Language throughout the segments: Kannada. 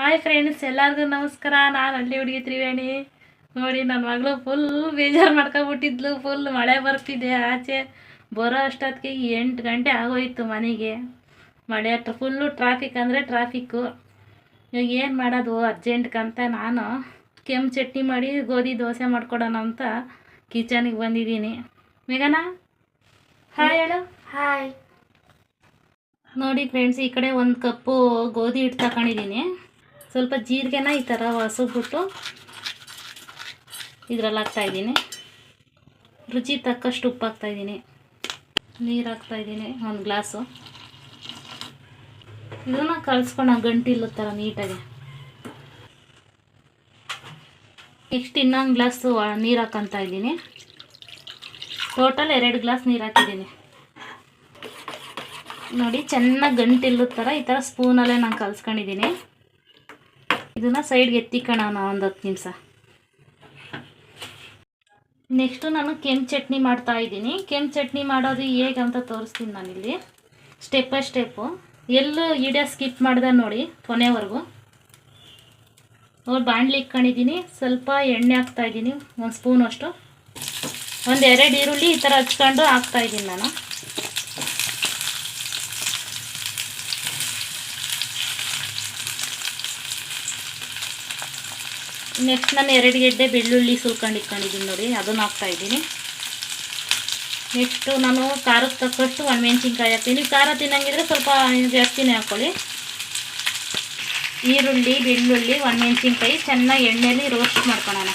ಹಾಯ್ ಫ್ರೆಂಡ್ಸ್, ಎಲ್ಲರಿಗೂ ನಮಸ್ಕಾರ. ನಾನು ಹಳ್ಳಿ ಹುಡುಗಿ ತ್ರಿವೇಣಿ. ನೋಡಿ, ನನ್ನ ಮಗಳು ಫುಲ್ ಬೇಜಾರು ಮಾಡ್ಕೊಬಿಟ್ಟಿದ್ಲು. ಫುಲ್ ಮಳೆ ಬರ್ತಿದೆ, ಆಚೆ ಬರೋ ಅಷ್ಟೊತ್ತಿಗೆ 8 ಗಂಟೆ ಆಗೋಯ್ತು ಮನೆಗೆ. ಮಳೆ ಹತ್ರ ಫುಲ್ಲು ಟ್ರಾಫಿಕ್ ಅಂದರೆ ಟ್ರಾಫಿಕ್ಕು. ಇವಾಗ ಏನು ಮಾಡೋದು ಅರ್ಜೆಂಟ್ಗಂತ ನಾನು ಕೆಂಪು ಚಟ್ನಿ ಮಾಡಿ ಗೋಧಿ ದೋಸೆ ಮಾಡ್ಕೊಡೋಣ ಅಂತ ಕಿಚನಿಗೆ ಬಂದಿದ್ದೀನಿ. ಮೇಘನ, ಹಾಯ್ ಹೇಳು. ಹಾಯ್. ನೋಡಿ ಫ್ರೆಂಡ್ಸ್, ಈ ಕಡೆ 1 ಕಪ್ಪು ಗೋಧಿ ಹಿಟ್ಟು ತಗೊಂಡಿದ್ದೀನಿ. ಸ್ವಲ್ಪ ಜೀರಿಗೆನ ಈ ಥರ ಹೊಸಬಿಟ್ಟು ಇದರಲ್ಲಿ ಹಾಕ್ತಾಯಿದ್ದೀನಿ. ರುಚಿ ತಕ್ಕಷ್ಟು ಉಪ್ಪು ಹಾಕ್ತಾಯಿದ್ದೀನಿ. ನೀರು ಹಾಕ್ತಾಯಿದ್ದೀನಿ 1 ಗ್ಲಾಸು. ಇದನ್ನು ಕಲಿಸ್ಕೊಂಡು ಗಂಟಿಲ್ಲ ಥರ ನೀಟಾಗಿ. ನೆಕ್ಸ್ಟ್ ಇನ್ನೊಂದು ಗ್ಲಾಸು ನೀರು ಹಾಕ್ಕೊತಾ ಇದ್ದೀನಿ. ಟೋಟಲ್ 2 ಗ್ಲಾಸ್ ನೀರು ಹಾಕಿದ್ದೀನಿ. ನೋಡಿ, ಚೆನ್ನಾಗಿ ಗಂಟಿಲ್ಲ ಥರ ಈ ಥರ ಸ್ಪೂನಲ್ಲೇ ನಾನು ಕಲಿಸ್ಕೊಂಡಿದ್ದೀನಿ. ಇದನ್ನು ಸೈಡ್ಗೆ ಎತ್ತಿಕೊಳ್ಳೋಣ 10 ನಿಮಿಷ. ನೆಕ್ಸ್ಟು ನಾನು ಕೆಂಪು ಚಟ್ನಿ ಮಾಡ್ತಾಯಿದ್ದೀನಿ. ಕೆಂಪು ಚಟ್ನಿ ಮಾಡೋದು ಹೇಗೆ ಅಂತ ತೋರಿಸ್ತೀನಿ ನಾನಿಲ್ಲಿ ಸ್ಟೆಪ್ ಬೈ ಸ್ಟೆಪ್ಪು. ಎಲ್ಲೂ ವಿಡಿಯೋ ಸ್ಕಿಪ್ ಮಾಡಿದೆ ನೋಡಿ ಕೊನೆವರೆಗೂ. ಬಾಣಲಿ ಇಟ್ಕೊಂಡಿದ್ದೀನಿ. ಸ್ವಲ್ಪ ಎಣ್ಣೆ ಹಾಕ್ತಾಯಿದ್ದೀನಿ, 1 ಸ್ಪೂನ್ ಅಷ್ಟು. 1-2 ಈರುಳ್ಳಿ ಈ ಥರ ಹಚ್ಕೊಂಡು ಹಾಕ್ತಾಯಿದ್ದೀನಿ ನಾನು. ನೆಕ್ಸ್ಟ್ ನಾನು 2 ಗೆಡ್ಡೆ ಬೆಳ್ಳುಳ್ಳಿ ಸುಲ್ಕೊಂಡು ಇಟ್ಕೊಂಡಿದ್ದೀನಿ ನೋಡಿ, ಅದನ್ನು ಹಾಕ್ತಾಯಿದ್ದೀನಿ. ನೆಕ್ಸ್ಟು ನಾನು ಖಾರಕ್ಕೆ ತಕ್ಕಷ್ಟು 1 ಮೆಣಸಿನ್ಕಾಯಿ ಹಾಕ್ತೀನಿ. ಖಾರ ತಿನ್ನಂಗಿದ್ರೆ ಸ್ವಲ್ಪ ಜಾಸ್ತಿನೇ ಹಾಕ್ಕೊಳ್ಳಿ. ಈರುಳ್ಳಿ, ಬೆಳ್ಳುಳ್ಳಿ, 1 ಮೆಣಸಿನ್ಕಾಯಿ ಚೆನ್ನಾಗಿ ಎಣ್ಣೆಯಲ್ಲಿ ರೋಸ್ಟ್ ಮಾಡ್ಕೊಳ್ಳೋಣ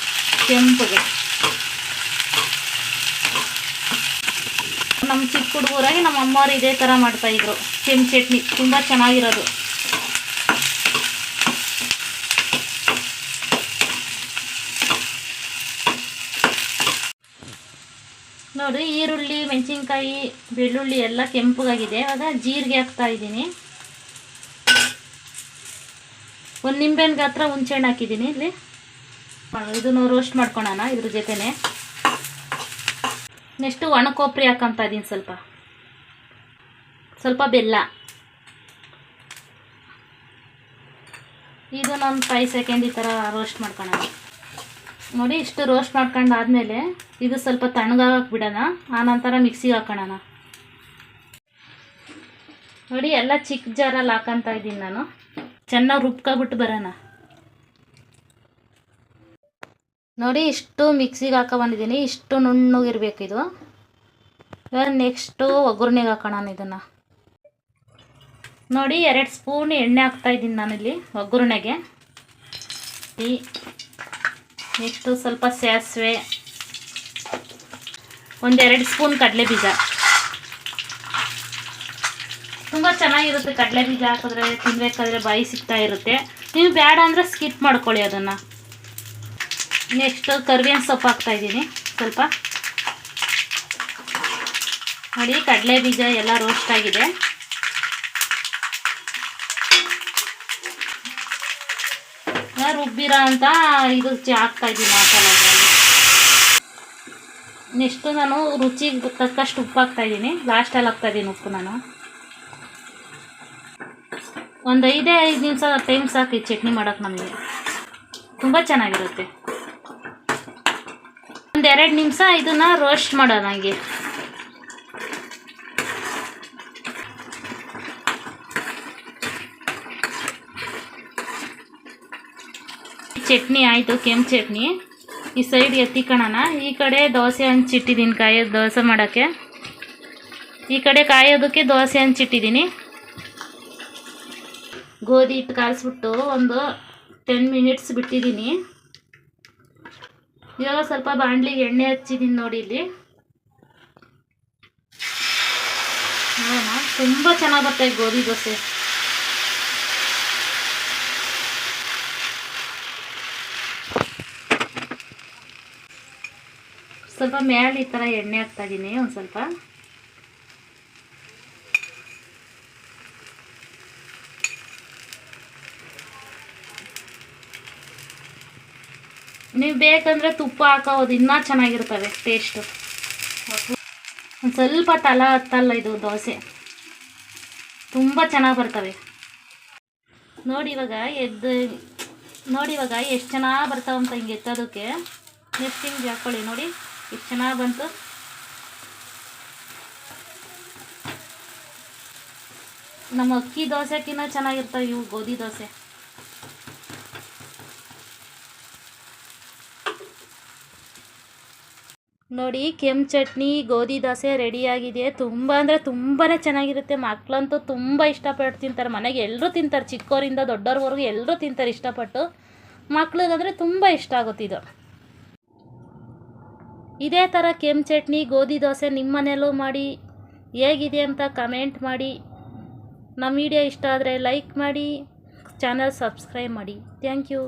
ಕೆಂಪಗೆ. ನಮ್ಮ ಚಿಕ್ಕ ಹುಡುಗರಾಗಿ ನಮ್ಮ ಅಮ್ಮವ್ರು ಇದೇ ಥರ ಮಾಡ್ತಾಯಿದ್ರು ಕೆಂಪು ಚಟ್ನಿ, ತುಂಬ ಚೆನ್ನಾಗಿರೋದು. ನೋಡಿ, ಈರುಳ್ಳಿ, ಮೆಣಸಿನ್ಕಾಯಿ, ಬೆಳ್ಳುಳ್ಳಿ ಎಲ್ಲ ಕೆಂಪಗಾಗಿದೆ. ಇವಾಗ ಜೀರಿಗೆ ಹಾಕ್ತಾಯಿದ್ದೀನಿ. 1 ನಿಂಬೆಹಣ್ಣು ಗಾತ್ರ ಹುಣಸೆಹಣ್ಣು ಹಾಕಿದ್ದೀನಿ ಇಲ್ಲಿ. ಇದನ್ನು ರೋಸ್ಟ್ ಮಾಡ್ಕೊಳ್ಳೋಣ ಇದ್ರ ಜೊತೆನೆ. ನೆಕ್ಸ್ಟು ಒಣ ಕೊಬ್ಬರಿ ಹಾಕ್ಕೊತಾ ಇದ್ದೀನಿ. ಸ್ವಲ್ಪ ಬೆಲ್ಲ. ಇದನ್ನೊಂದು 5 ಸೆಕೆಂಡ್ ಈ ಥರ ರೋಸ್ಟ್ ಮಾಡ್ಕೊಳ್ಳೋಣ. ನೋಡಿ, ಇಷ್ಟು ರೋಸ್ಟ್ ಮಾಡ್ಕೊಂಡಾದ್ಮೇಲೆ ಇದು ಸ್ವಲ್ಪ ತಣ್ಣಗಾಗಕ್ಕೆ ಬಿಡೋಣ. ಆನಂತರ ಮಿಕ್ಸಿಗೆ ಹಾಕೋಣ. ನೋಡಿ, ಎಲ್ಲ ಚಿಕ್ಕ ಜಾರಲ್ಲಿ ಹಾಕೊತಾ ಇದ್ದೀನಿ ನಾನು. ಚೆನ್ನಾಗಿ ರುಬ್ಕೊಬಿಟ್ಟು ಬರೋಣ. ನೋಡಿ, ಇಷ್ಟು ಮಿಕ್ಸಿಗೆ ಬಂದಿದ್ದೀನಿ. ಇಷ್ಟು ನುಣ್ಣಗಿರ್ಬೇಕು ಇದು. ಇವಾಗ ನೆಕ್ಸ್ಟು ಒಗ್ಗರಣೆಗೆ ಹಾಕೋಣ ಇದನ್ನು. ನೋಡಿ, 2 ಸ್ಪೂನ್ ಎಣ್ಣೆ ಹಾಕ್ತಾಯಿದ್ದೀನಿ ನಾನಿಲ್ಲಿ ಒಗ್ಗರಣೆಗೆ. ನೆಕ್ಸ್ಟು ಸ್ವಲ್ಪ ಸಾಸಿವೆ, 1-2 ಸ್ಪೂನ್ ಕಡಲೆಬೀಜ. ತುಂಬ ಚೆನ್ನಾಗಿರುತ್ತೆ ಕಡಲೆಬೀಜ ಹಾಕಿದ್ರೆ, ತಿನ್ನಬೇಕಾದ್ರೆ ಬಾಯಿ ಸಿಗ್ತಾ ಇರುತ್ತೆ. ನೀವು ಬೇಡ ಅಂದರೆ ಸ್ಕಿಪ್ ಮಾಡ್ಕೊಳ್ಳಿ ಅದನ್ನು. ನೆಕ್ಸ್ಟು ಕರಿಬೇವಿನ ಸೊಪ್ಪು ಹಾಕ್ತಾಯಿದ್ದೀನಿ ಸ್ವಲ್ಪ. ನೋಡಿ, ಕಡಲೆಬೀಜ ಎಲ್ಲ ರೋಸ್ಟ್ ಆಗಿದೆ. ರುಬ್ಬಿರೋ ಅಂತ ಇದು ಹಾಕ್ತಾಯಿದ್ದೀನಿ ಮಸಾಲೆಗಳಲ್ಲಿ. ನೆಕ್ಸ್ಟು ನಾನು ರುಚಿಗೆ ತಕ್ಕಷ್ಟು ಉಪ್ಪು ಹಾಕ್ತಾಯಿದ್ದೀನಿ. ಲಾಸ್ಟಲ್ಲಿ ಹಾಕ್ತಾಯಿದ್ದೀನಿ ಉಪ್ಪು ನಾನು. ಒಂದು 5 ನಿಮಿಷ ಟೈಮ್ ಸಾಕು ಈ ಚಟ್ನಿ ಮಾಡೋಕ್ಕೆ ನಮಗೆ. ತುಂಬ ಚೆನ್ನಾಗಿರುತ್ತೆ. 1-2 ನಿಮಿಷ ಇದನ್ನು ರೋಸ್ಟ್ ಮಾಡೋಣ ಹಂಗೆ. ಚಟ್ನಿ ಆಯಿತು, ಕೆಂಪು ಚಟ್ನಿ. ಈ ಸೈಡ್ ಎತ್ತಿಕೊಳ್ಳೋಣ. ಈ ಕಡೆ ದೋಸೆ ಹಂಚಿಟ್ಟಿದ್ದೀನಿ ಕಾಯೋದು ದೋಸೆ ಮಾಡೋಕ್ಕೆ. ಈ ಕಡೆ ಕಾಯೋದಕ್ಕೆ ದೋಸೆ ಹಂಚಿಟ್ಟಿದ್ದೀನಿ. ಗೋಧಿ ಹಿಟ್ಟು ಕಾಯಿಸ್ಬಿಟ್ಟು ಒಂದು 10 ಮಿನಿಟ್ಸ್ ಬಿಟ್ಟಿದ್ದೀನಿ. ಇವಾಗ ಸ್ವಲ್ಪ ಬಾಣಲಿಗೆ ಎಣ್ಣೆ ಹಚ್ಚಿದ್ದೀನಿ ನೋಡಿ ಇಲ್ಲಿ. ನೋಡೋಣ, ತುಂಬ ಚೆನ್ನಾಗಿ ಬರ್ತಾಯಿದೆ ಗೋಧಿ ದೋಸೆ. ಸ್ವಲ್ಪ ಮೇಲೆ ಈ ಥರ ಎಣ್ಣೆ ಹಾಕ್ತಾಯಿದ್ದೀನಿ ಒಂದು ಸ್ವಲ್ಪ. ನೀವು ಬೇಕಂದರೆ ತುಪ್ಪ ಹಾಕೋದು, ಇನ್ನೂ ಚೆನ್ನಾಗಿರ್ತವೆ ಟೇಸ್ಟು. ಒಂದು ಸ್ವಲ್ಪ ತಳ ಹತ್ತಲ್ಲ ಇದು ದೋಸೆ, ತುಂಬ ಚೆನ್ನಾಗಿ ಬರ್ತವೆ. ನೋಡಿ ಇವಾಗ ಎಷ್ಟು ಚೆನ್ನಾಗಿ ಬರ್ತಾವಂತ ಹಿಂಗೆ ಎತ್ತೋದಕ್ಕೆ. ನೆಕ್ಸ್ಟ್ ಹಿಂಗೆ ಹಾಕ್ಕೊಳ್ಳಿ. ನೋಡಿ ಎಷ್ಟು ಚೆನ್ನಾಗಿ ಬಂತು. ನಮ್ಮ ಅಕ್ಕಿ ದೋಸೆಕ್ಕಿಂತ ಚೆನ್ನಾಗಿರ್ತವೆ ಇವು ಗೋಧಿ ದೋಸೆ. ನೋಡಿ ಕೆಂಪು ಚಟ್ನಿ ಗೋಧಿ ದೋಸೆ ರೆಡಿಯಾಗಿದೆ. ತುಂಬ ಅಂದರೆ ತುಂಬಾ ಚೆನ್ನಾಗಿರುತ್ತೆ. ಮಕ್ಕಳಂತೂ ತುಂಬ ಇಷ್ಟಪಟ್ಟು ತಿಂತಾರೆ. ಮನೆಗೆ ಎಲ್ಲರೂ ತಿಂತಾರೆ, ಚಿಕ್ಕವರಿಂದ ದೊಡ್ಡವ್ರವರೆಗೂ ಎಲ್ಲರೂ ತಿಂತಾರೆ ಇಷ್ಟಪಟ್ಟು. ಮಕ್ಳಿಗಾದರೆ ತುಂಬ ಇಷ್ಟ ಆಗುತ್ತಿದ್ದು. ಇದೇ ಥರ ಕೆಂಪು ಚಟ್ನಿ ಗೋಧಿ ದೋಸೆ ನಿಮ್ಮ ಮನೆಯಲ್ಲೂ ಮಾಡಿ ಹೇಗಿದೆ ಅಂತ ಕಮೆಂಟ್ ಮಾಡಿ. ನಮ್ಮ ವಿಡಿಯೋ ಇಷ್ಟ ಆದರೆ ಲೈಕ್ ಮಾಡಿ, ಚಾನಲ್ ಸಬ್ಸ್ಕ್ರೈಬ್ ಮಾಡಿ. Thank you.